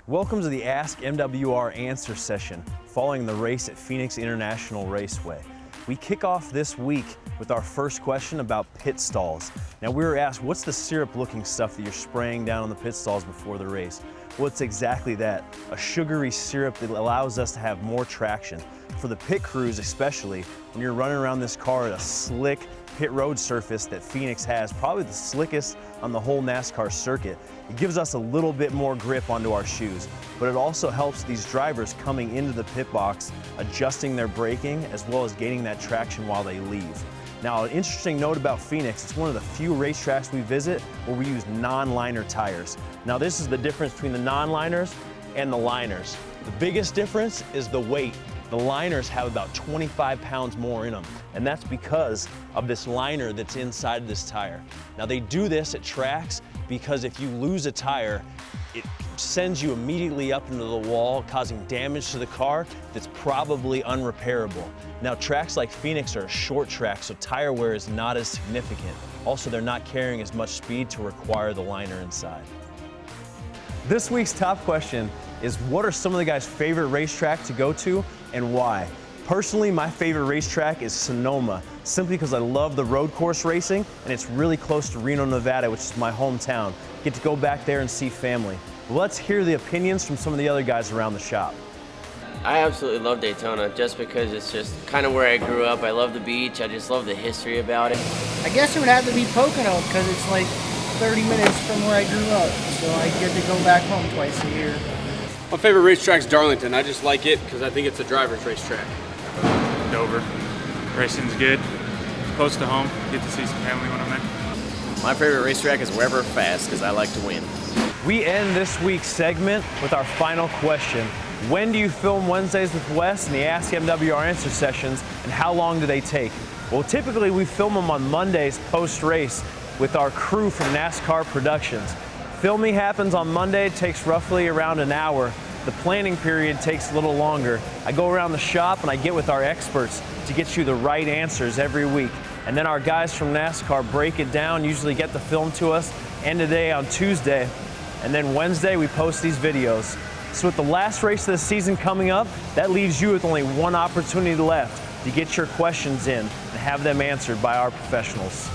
Welcome to the Ask MWR Answer session following the race at Phoenix International Raceway. We kick off this week with our first question about pit stalls. Now we were asked, what's the syrup looking stuff that you're spraying down on the pit stalls before the race? Well, it's exactly that, a sugary syrup that allows us to have more traction. For the pit crews especially, when you're running around this car at a slick pit road surface that Phoenix has, probably the slickest on the whole NASCAR circuit, it gives us a little bit more grip onto our shoes, but it also helps these drivers coming into the pit box, adjusting their braking as well as gaining that traction while they leave. Now, an interesting note about Phoenix, it's one of the few racetracks we visit where we use non-liner tires. Now, this is the difference between the non-liners and the liners. The biggest difference is the weight. The liners have about 25 pounds more in them, and that's because of this liner that's inside this tire. Now, they do this at tracks because if you lose a tire, it sends you immediately up into the wall, causing damage to the car that's probably unrepairable. Now, tracks like Phoenix are a short track, so tire wear is not as significant. Also, they're not carrying as much speed to require the liner inside. This week's top question is, what are some of the guys' favorite racetrack to go to and why? Personally, my favorite racetrack is Sonoma, simply because I love the road course racing and it's really close to Reno, Nevada, which is my hometown. Get to go back there and see family. Let's hear the opinions from some of the other guys around the shop. I absolutely love Daytona just because it's just kind of where I grew up. I love the beach. I just love the history about it. I guess it would have to be Pocono because it's like 30 minutes from where I grew up, so I get to go back home twice a year. My favorite racetrack is Darlington. I just like it because I think it's a driver's racetrack. Dover. Racing's good. Close to home. Get to see some family when I'm there. My favorite racetrack is wherever fast because I like to win. We end this week's segment with our final question. When do you film Wednesdays with Wes and the Ask MWR Answer sessions, and how long do they take? Well, typically we film them on Mondays post-race with our crew from NASCAR Productions. Filming happens on Monday, it takes roughly around an hour. The planning period takes a little longer. I go around the shop and I get with our experts to get you the right answers every week. And then our guys from NASCAR break it down, usually get the film to us end of day on Tuesday. And then Wednesday we post these videos. So with the last race of the season coming up, that leaves you with only one opportunity left to get your questions in and have them answered by our professionals.